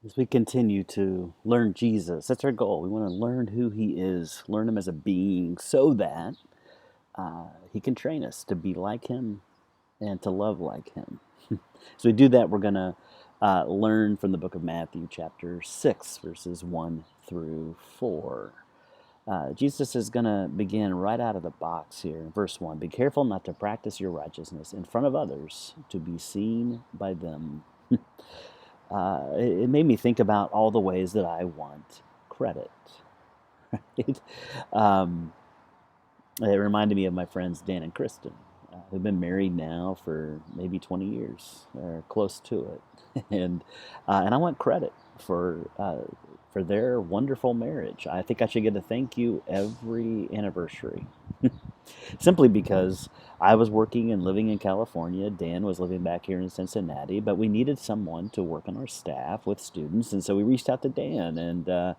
As we continue to learn Jesus, that's our goal. We want to learn who he is, learn him as a being, so that he can train us to be like him and to love like him. So we do that, we're going to learn from the book of Matthew, chapter 6, verses 1 through 4. Jesus is going to begin right out of the box here. Verse 1, be careful not to practice your righteousness in front of others to be seen by them. It made me think about all the ways that I want credit. Right? Um, it reminded me of my friends Dan and Kristen, who've been married now for maybe 20 years or close to it, and I want credit for their wonderful marriage. I think I should get a thank you every anniversary. Simply because I was working and living in California. Dan was living back here in Cincinnati, but we needed someone to work on our staff with students, and so we reached out to Dan, and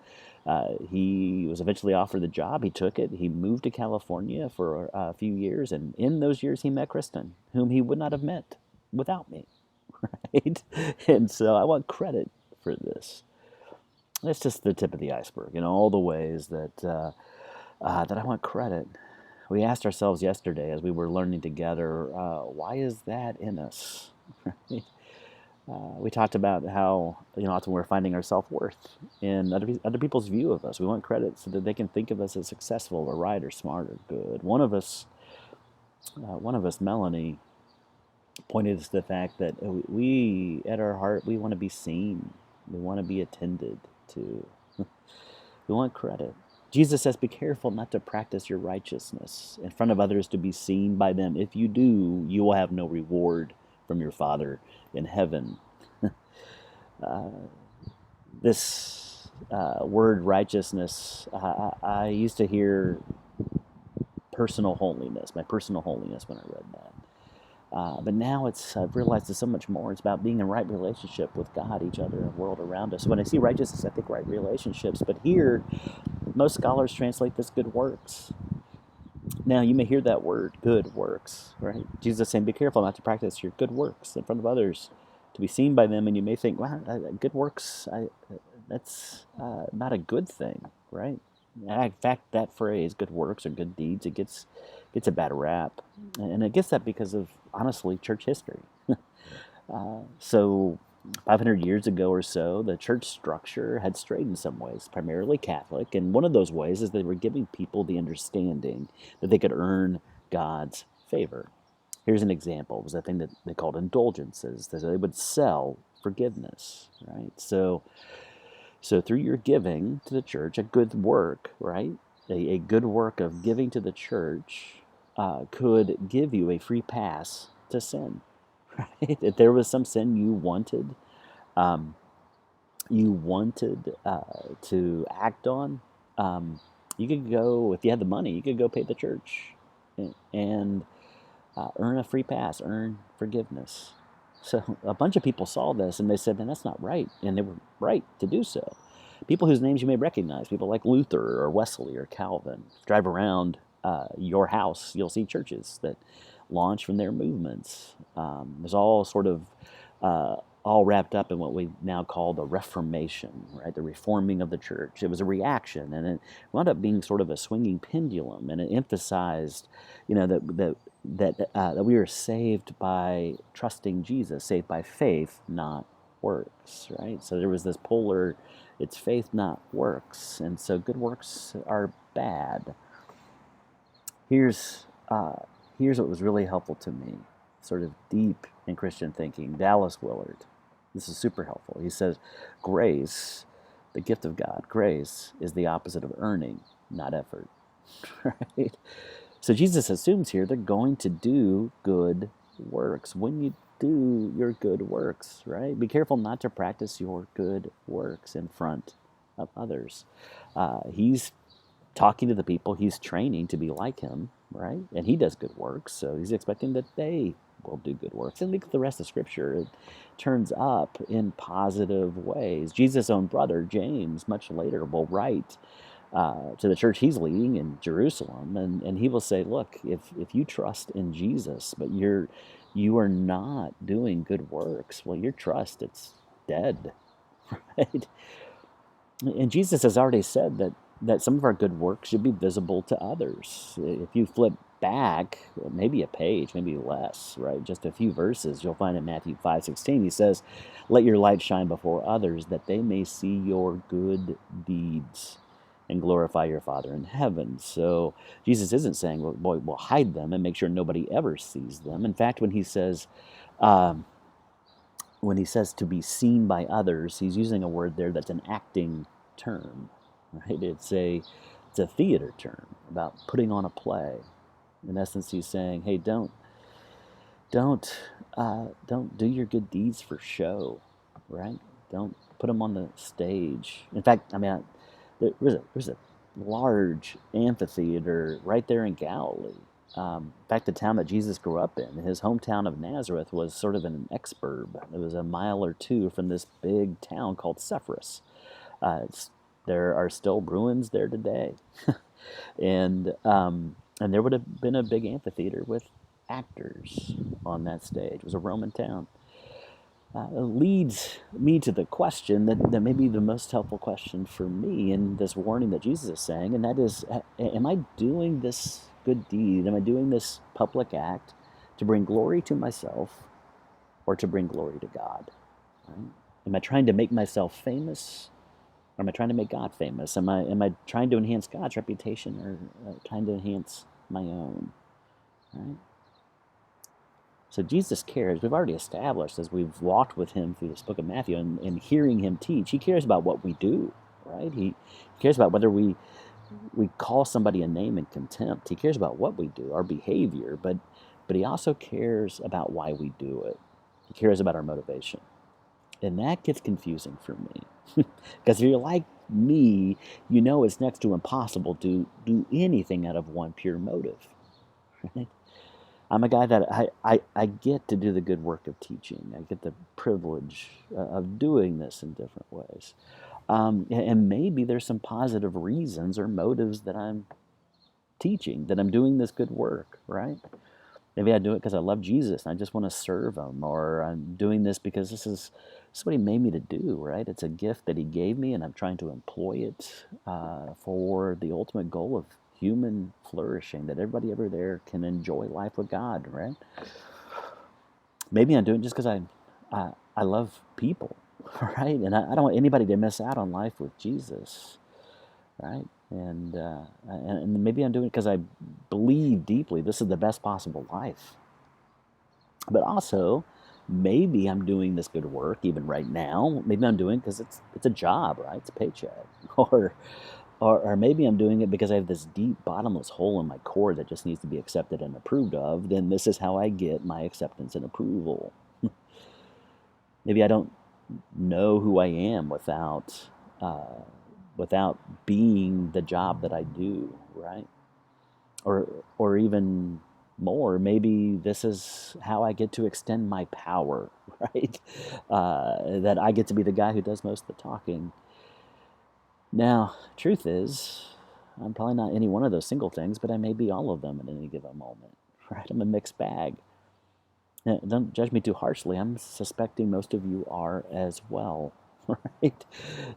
he was eventually offered the job. He took it. He moved to California for a few years, and in those years, he met Kristen, whom he would not have met without me, right? And so I want credit for this. That's just the tip of the iceberg, all the ways that I want credit. We asked ourselves yesterday as we were learning together, why is that in us? Right? We talked about how often we're finding our self-worth in other people's view of us. We want credit so that they can think of us as successful or right or smart or good. One of us, Melanie, pointed to the fact that we, at our heart, we want to be seen. We want to be attended to. We want credit. Jesus says, be careful not to practice your righteousness in front of others to be seen by them. If you do, you will have no reward from your Father in heaven. uh, this word righteousness, I used to hear personal holiness, my personal holiness when I read that. But now I've realized it's so much more. It's about being in right relationship with God, each other, and the world around us. When I see righteousness, I think right relationships. But here, most scholars translate this good works. Now, you may hear that word, good works, right? Jesus is saying, be careful not to practice your good works in front of others to be seen by them. And you may think, wow, good works, that's not a good thing, right? In fact, that phrase, good works or good deeds, it gets a bad rap. And it gets that because of, honestly, church history. So 500 years ago or so, the church structure had strayed in some ways, primarily Catholic. And one of those ways is they were giving people the understanding that they could earn God's favor. Here's an example. It was a thing that they called indulgences. They would sell forgiveness, right? So through your giving to the church, a good work, right? A good work of giving to the church could give you a free pass to sin, right? If there was some sin um, you wanted to act on, you could go, if you had the money, you could go pay the church and earn a free pass, earn forgiveness. So a bunch of people saw this and they said, man, that's not right. And they were right to do so. People whose names you may recognize, people like Luther or Wesley or Calvin, drive around your house, you'll see churches that launch from their movements. There's all sort of all wrapped up in what we now call the Reformation, right? The reforming of the church. It was a reaction, and it wound up being sort of a swinging pendulum, and it emphasized, that we were saved by trusting Jesus, saved by faith, not works, right? So there was this polar, it's faith, not works, and so good works are bad. Here's here's what was really helpful to me, sort of deep in Christian thinking. Dallas Willard. This is super helpful. He says, grace, the gift of God, grace is the opposite of earning, not effort. Right? So Jesus assumes here they're going to do good works. When you do your good works, right? Be careful not to practice your good works in front of others. He's talking to the people he's training to be like him, right? And he does good works, so he's expecting that they will do good works. And look at the rest of Scripture. It turns up in positive ways. Jesus' own brother, James, much later will write to the church he's leading in Jerusalem, and he will say, look, if you trust in Jesus, but you are not doing good works, well, your trust, it's dead. right? And Jesus has already said that some of our good works should be visible to others. If you flip back, maybe a page, maybe less, right? Just a few verses, you'll find in Matthew 5:16, he says, "Let your light shine before others, that they may see your good deeds and glorify your Father in heaven." So Jesus isn't saying, well, boy, we'll hide them and make sure nobody ever sees them. In fact, um, when he says to be seen by others, he's using a word there that's an acting term, right? It's a theater term about putting on a play. In essence, he's saying, hey, don't do your good deeds for show, right? Don't put them on the stage. In fact, I mean, there's a large amphitheater right there in Galilee. In fact, the town that Jesus grew up in, his hometown of Nazareth, was sort of an exurb. It was a mile or two from this big town called Sepphoris. There are still ruins there today, and there would have been a big amphitheater with actors on that stage. It was a Roman town. Leads me to the question that may be the most helpful question for me in this warning that Jesus is saying, and that is, am I doing this good deed? Am I doing this public act to bring glory to myself or to bring glory to God? Right? Am I trying to make myself famous, or am I trying to make God famous? Am I trying to enhance God's reputation, or trying to enhance my own? Right? So Jesus cares. We've already established as we've walked with him through this book of Matthew and hearing him teach, he cares about what we do, right? He cares about whether we call somebody a name in contempt. He cares about what we do, our behavior, but he also cares about why we do it. He cares about our motivation. And that gets confusing for me. Because if you're like me, you know it's next to impossible to do anything out of one pure motive, right? I'm a guy that I get to do the good work of teaching. I get the privilege of doing this in different ways. And maybe there's some positive reasons or motives that I'm teaching, that I'm doing this good work, right? Maybe I do it because I love Jesus and I just want to serve him, or I'm doing this because this is what he made me to do, right? It's a gift that he gave me and I'm trying to employ it for the ultimate goal of human flourishing, that everybody ever there can enjoy life with God, right? Maybe I'm doing it just because I love people, right? And I don't want anybody to miss out on life with Jesus, right? And maybe I'm doing it because I believe deeply this is the best possible life. But also, maybe I'm doing this good work even right now. Maybe I'm doing it because it's a job, right? It's a paycheck, or maybe I'm doing it because I have this deep bottomless hole in my core that just needs to be accepted and approved of. Then this is how I get my acceptance and approval. Maybe I don't know who I am uh, without being the job that I do, right? Or even more, maybe this is how I get to extend my power, right? That I get to be the guy who does most of the talking. Now, truth is, I'm probably not any one of those single things, but I may be all of them at any given moment, right? I'm a mixed bag. Now, don't judge me too harshly. I'm suspecting most of you are as well, right?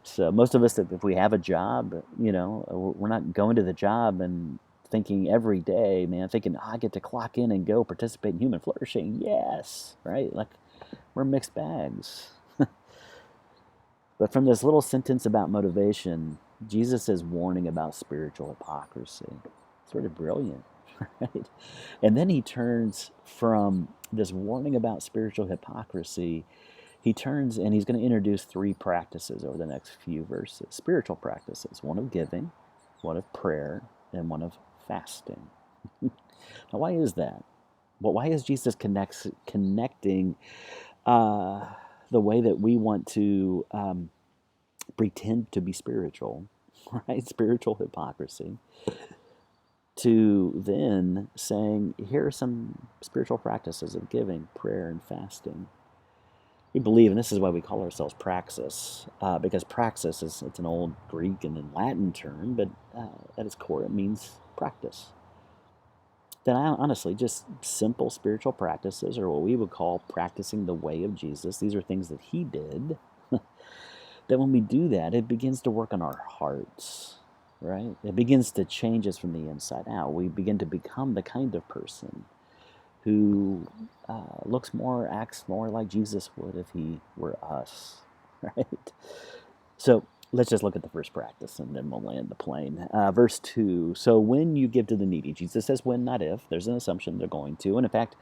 So most of us, if we have a job, we're not going to the job and thinking every day, man, thinking, I get to clock in and go participate in human flourishing. Yes, right? Like, we're mixed bags. But from this little sentence about motivation, Jesus is warning about spiritual hypocrisy. Sort of brilliant, right? And then he turns from this warning about spiritual hypocrisy, he turns and he's going to introduce three practices over the next few verses. Spiritual practices, one of giving, one of prayer, and one of fasting. Now, why is that? Well, why is Jesus connecting the way that we want to pretend to be spiritual, right? Spiritual hypocrisy, to then saying, here are some spiritual practices of giving, prayer, and fasting. We believe, and this is why we call ourselves praxis, because praxis it's an old Greek and then Latin term, but at its core it means practice. Then honestly, just simple spiritual practices are what we would call practicing the way of Jesus. These are things that he did that when we do that, it begins to work on our hearts, right? It begins to change us from the inside out. We begin to become the kind of person who looks more, acts more like Jesus would if he were us, right? So let's just look at the first practice and then we'll land the plane. Verse 2. So when you give to the needy, Jesus says when, not if. There's an assumption they're going to. And in fact,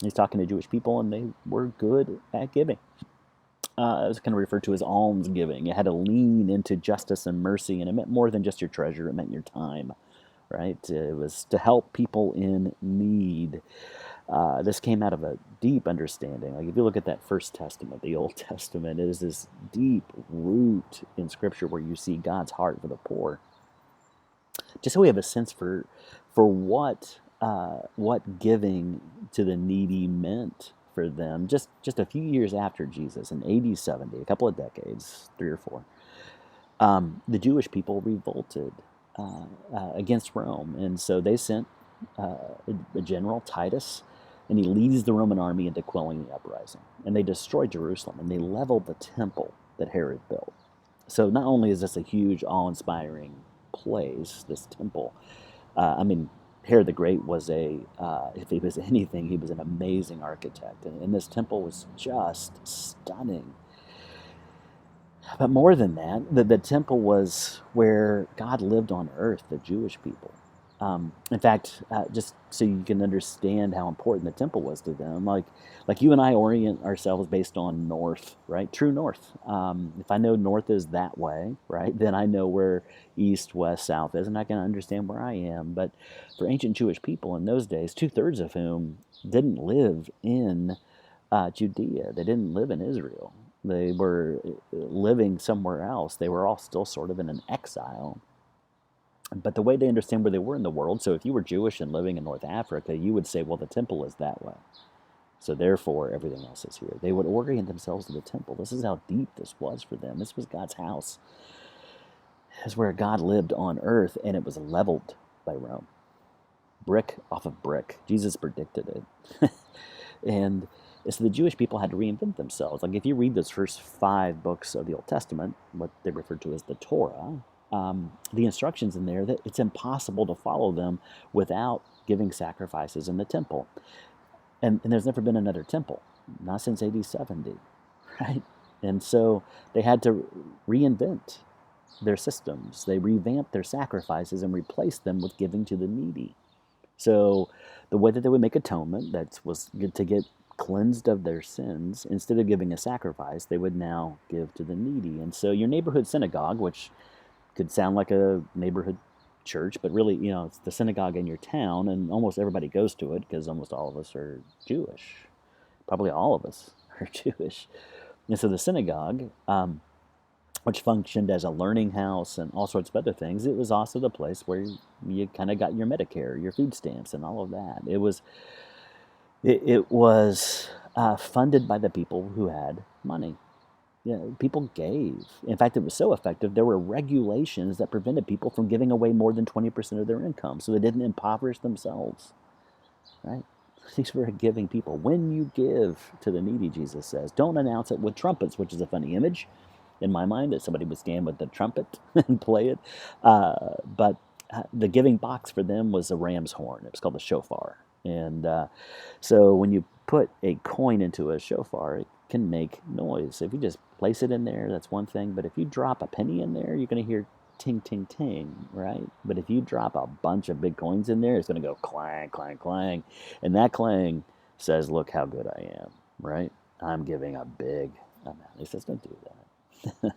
he's talking to Jewish people and they were good at giving. It was kind of referred to as almsgiving. It had to lean into justice and mercy, and it meant more than just your treasure, it meant your time, right? It was to help people in need. This came out of a deep understanding. Like if you look at that First Testament, the Old Testament, it is this deep root in Scripture where you see God's heart for the poor. Just so we have a sense for what giving to the needy meant for them. Just a few years after Jesus, in AD 70, a couple of decades, 3 or 4, the Jewish people revolted against Rome, and so they sent a general, Titus, and he leads the Roman army into quelling the uprising. And they destroyed Jerusalem, and they leveled the temple that Herod built. So not only is this a huge, awe-inspiring place, this temple, Herod the Great was if he was anything, he was an amazing architect. And this temple was just stunning. But more than that, the temple was where God lived on earth, the Jewish people. In fact, just so you can understand how important the temple was to them, like you and I orient ourselves based on north, right? True north. If I know north is that way, right, then I know where east, west, south is, and I can understand where I am. But for ancient Jewish people in those days, 2/3 of whom didn't live in Judea, they didn't live in Israel. They were living somewhere else. They were all still sort of in an exile. But the way they understand where they were in the world, so if you were Jewish and living in North Africa, you would say, well, the temple is that way. So therefore, everything else is here. They would orient themselves to the temple. This is how deep this was for them. This was God's house. This is where God lived on earth, and it was leveled by Rome. Brick off of brick. Jesus predicted it. And so the Jewish people had to reinvent themselves. Like if you read those first 5 books of the Old Testament, what they refer to as the Torah, the instructions in there that it's impossible to follow them without giving sacrifices in the temple. And there's never been another temple, not since AD 70, right? And so they had to reinvent their systems. They revamped their sacrifices and replaced them with giving to the needy. So the way that they would make atonement, that was to get cleansed of their sins, instead of giving a sacrifice, they would now give to the needy. And so your neighborhood synagogue, which could sound like a neighborhood church, but really, it's the synagogue in your town, and almost everybody goes to it because almost all of us are Jewish. Probably all of us are Jewish. And so the synagogue, which functioned as a learning house and all sorts of other things, it was also the place where you kind of got your Medicare, your food stamps, and all of that. It was funded by the people who had money. People gave. In fact, it was so effective, there were regulations that prevented people from giving away more than 20% of their income, so they didn't impoverish themselves, right? These were giving people. When you give to the needy, Jesus says, don't announce it with trumpets, which is a funny image in my mind, that somebody would stand with the trumpet and play it. But the giving box for them was a ram's horn. It was called a shofar. And so when you put a coin into a shofar, it can make noise. If you just place it in there, that's one thing. But if you drop a penny in there, you're going to hear ting, ting, ting, right? But if you drop a bunch of big coins in there, it's going to go clang, clang, clang. And that clang says, look how good I am, right? I'm giving a big amount. He says, don't do that.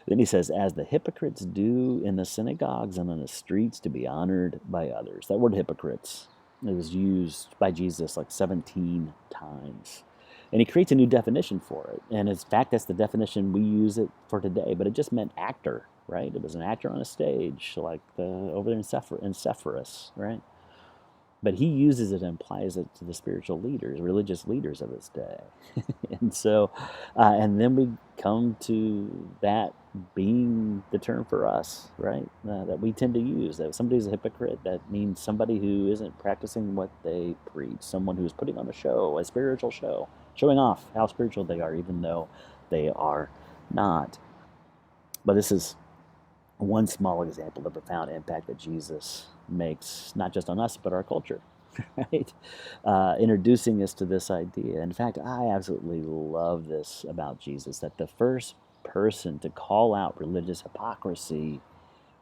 Then he says, as the hypocrites do in the synagogues and on the streets to be honored by others. That word hypocrites, it was used by Jesus like 17 times. And he creates a new definition for it. And in fact, that's the definition we use it for today. But it just meant actor, right? It was an actor on a stage, like over there in Sepphoris, right? But he uses it and applies it to the spiritual leaders, religious leaders of his day. And so, and then we come to that being the term for us, right? That we tend to use. That if somebody's a hypocrite, that means somebody who isn't practicing what they preach, someone who's putting on a show, a spiritual show, showing off how spiritual they are, even though they are not. But this is one small example of the profound impact that Jesus makes, not just on us, but our culture, right? Introducing us to this idea. In fact, I absolutely love this about Jesus, that the first person to call out religious hypocrisy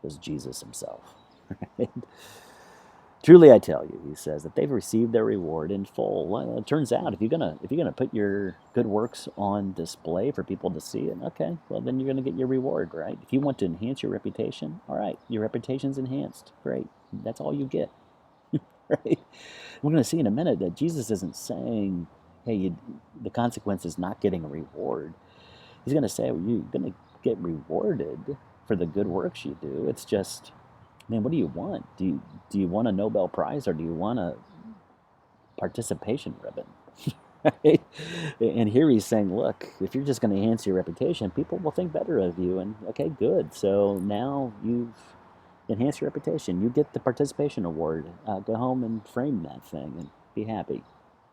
was Jesus himself. Right? Truly, I tell you, he says, that they've received their reward in full. Well, it turns out if you're gonna put your good works on display for people to see it, okay, well then you're gonna get your reward, right? If you want to enhance your reputation, all right, your reputation's enhanced. Great, that's all you get, right? We're gonna see in a minute that Jesus isn't saying, hey, the consequence is not getting a reward. He's gonna say, well, you're gonna get rewarded for the good works you do. It's just, man, what do you want? Do you want a Nobel Prize, or do you want a participation ribbon? Right? And here he's saying, look, if you're just going to enhance your reputation, people will think better of you. And okay, good. So now you've enhanced your reputation. You get the participation award. Go home and frame that thing and be happy,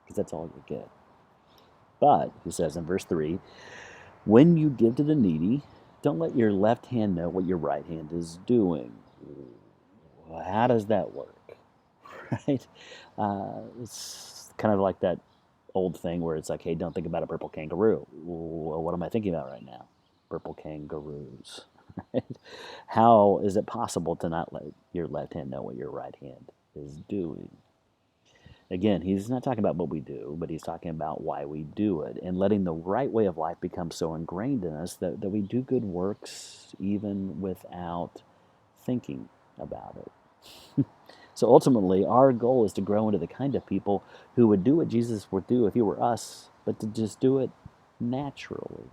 because that's all you get. But he says in verse 3, when you give to the needy, don't let your left hand know what your right hand is doing. Well, how does that work? Right? It's kind of like that old thing where it's like, hey, don't think about a purple kangaroo. Well, what am I thinking about right now? Purple kangaroos. Right? How is it possible to not let your left hand know what your right hand is doing? Again, he's not talking about what we do, but he's talking about why we do it, and letting the right way of life become so ingrained in us that we do good works even without thinking about it. So ultimately, our goal is to grow into the kind of people who would do what Jesus would do if he were us, but to just do it naturally.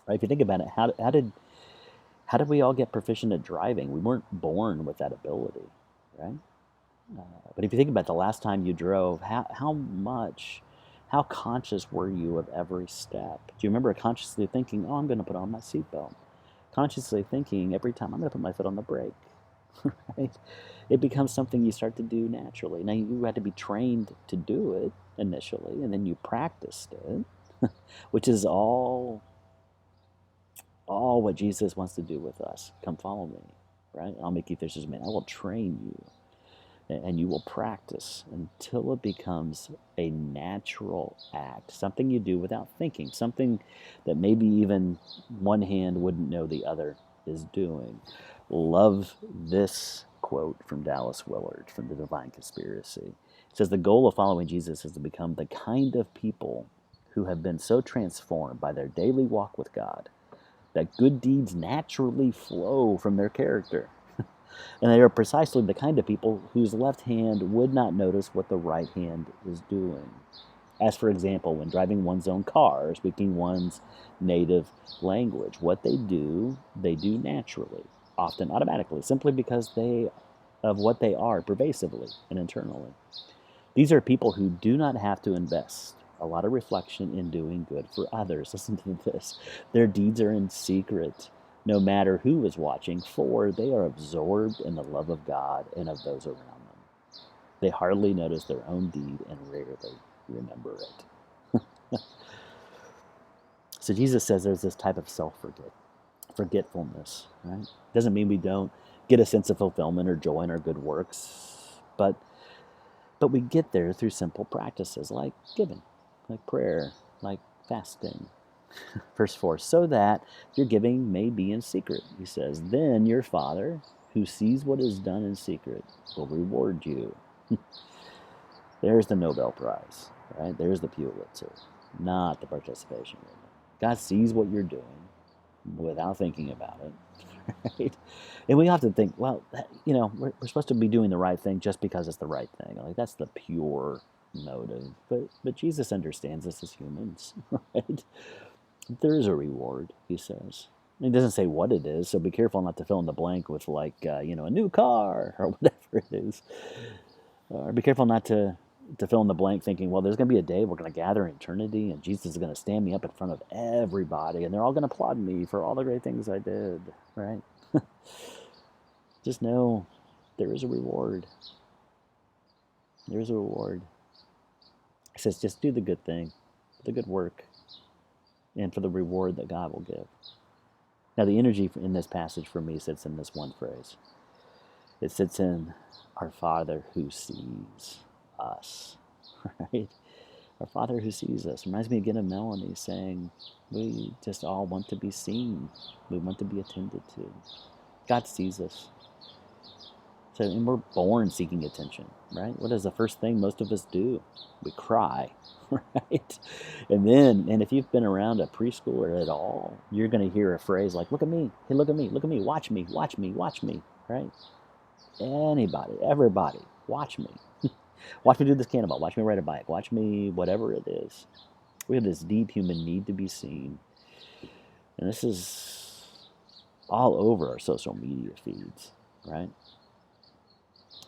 Right? If you think about it, how did we all get proficient at driving? We weren't born with that ability, right? But if you think about the last time you drove, how conscious were you of every step? Do you remember consciously thinking, oh, I'm going to put on my seatbelt? Consciously thinking every time, I'm going to put my foot on the brake. Right? It becomes something you start to do naturally. Now, you had to be trained to do it initially, and then you practiced it, which is all what Jesus wants to do with us. Come follow me, right? I'll make you fishers of men. I will train you, and you will practice until it becomes a natural act, something you do without thinking, something that maybe even one hand wouldn't know the other is doing. Love this quote from Dallas Willard from The Divine Conspiracy. It says, the goal of following Jesus is to become the kind of people who have been so transformed by their daily walk with God that good deeds naturally flow from their character. And they are precisely the kind of people whose left hand would not notice what the right hand is doing. As, for example, when driving one's own car or speaking one's native language, what they do naturally, often automatically, simply because of what they are pervasively and internally. These are people who do not have to invest a lot of reflection in doing good for others. Listen to this. Their deeds are in secret, no matter who is watching, for they are absorbed in the love of God and of those around them. They hardly notice their own deed and rarely remember it. So Jesus says there's this type of forgetfulness, right? Doesn't mean we don't get a sense of fulfillment or joy in our good works, but we get there through simple practices like giving, like prayer, like fasting. Verse 4, so that your giving may be in secret, he says. Then your Father, who sees what is done in secret, will reward you. There's the Nobel Prize, right? There's the Pulitzer, not the participation ribbon. God sees what you're doing without thinking about it, right? And we often think, well, we're supposed to be doing the right thing just because it's the right thing. Like, that's the pure motive. But Jesus understands us as humans, right? There is a reward, he says. He doesn't say what it is, so be careful not to fill in the blank with, like, a new car or whatever it is. Or be careful not to fill in the blank thinking, well, there's going to be a day we're going to gather in eternity and Jesus is going to stand me up in front of everybody and they're all going to applaud me for all the great things I did, right? Just know there is a reward. There is a reward. He says, just do the good thing, the good work, and for the reward that God will give. Now, the energy in this passage for me sits in this one phrase. It sits in our Father who sees us, right? Our Father who sees us. Reminds me again of Melanie saying, we just all want to be seen. We want to be attended to. God sees us. So, and we're born seeking attention, right? What is the first thing most of us do? We cry, right? And if you've been around a preschooler at all, you're going to hear a phrase like, look at me, hey, look at me, look at me, watch me, watch me, watch me, right? Anybody, everybody, watch me. Watch me do this cannonball, watch me ride a bike, watch me whatever it is. We have this deep human need to be seen. And this is all over our social media feeds, right?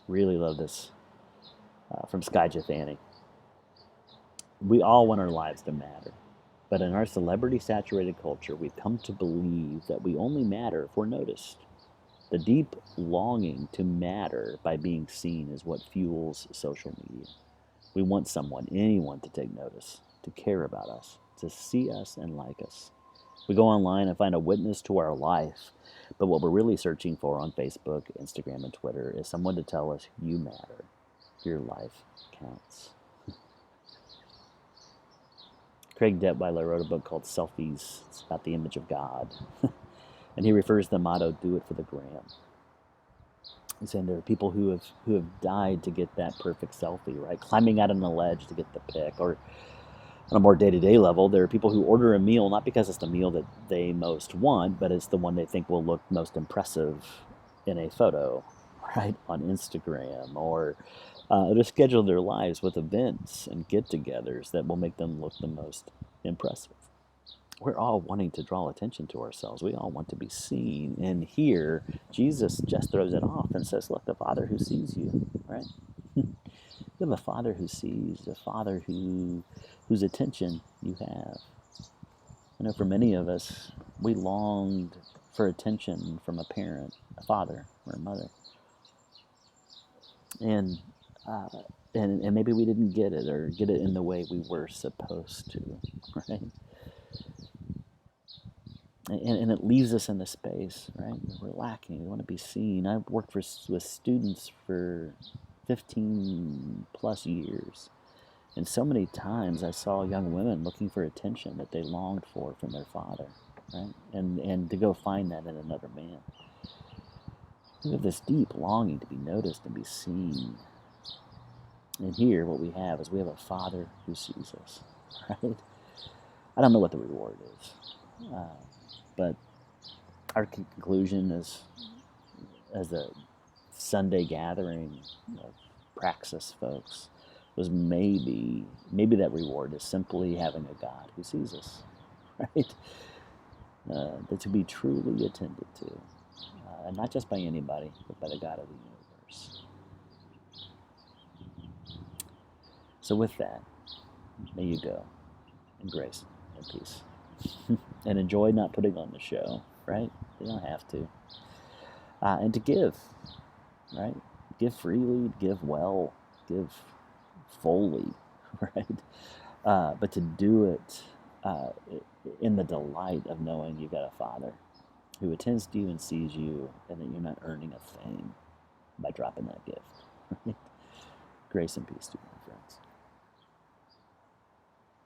Really love this from Sky Jethani. We all want our lives to matter. But in our celebrity-saturated culture, we've come to believe that we only matter if we're noticed. The deep longing to matter by being seen is what fuels social media. We want someone, anyone, to take notice, to care about us, to see us and like us. We go online and find a witness to our life, but what we're really searching for on Facebook, Instagram, and Twitter is someone to tell us you matter. Your life counts. Craig Detweiler wrote a book called Selfies. It's about the image of God. And he refers to the motto, do it for the gram. He's saying there are people who have died to get that perfect selfie, right? Climbing out on a ledge to get the pic. Or on a more day-to-day level, there are people who order a meal not because it's the meal that they most want, but it's the one they think will look most impressive in a photo, right? On Instagram, or to schedule their lives with events and get-togethers that will make them look the most impressive. We're all wanting to draw attention to ourselves. We all want to be seen. And here, Jesus just throws it off and says, look, the Father who sees you, right? You have a Father who sees, a Father whose attention you have. I know for many of us, we longed for attention from a parent, a father, or a mother. And uh, and maybe we didn't get it or get it in the way we were supposed to, right? And it leaves us in the space, right? We're lacking. We want to be seen. I've worked with students for 15 plus years. And so many times I saw young women looking for attention that they longed for from their father, right? And to go find that in another man. We have this deep longing to be noticed and be seen. And here what we have is we have a Father who sees us, right? I don't know what the reward is. But our conclusion as a Sunday gathering of Praxis folks was maybe that reward is simply having a God who sees us, right? That to be truly attended to, and not just by anybody, but by the God of the universe. So with that, may you go in grace and peace. And enjoy not putting on the show, right? You don't have to. And to give, right? Give freely, give well, give fully, right? But to do it in the delight of knowing you've got a Father who attends to you and sees you, and that you're not earning a thing by dropping that gift. Right? Grace and peace to you, my friends.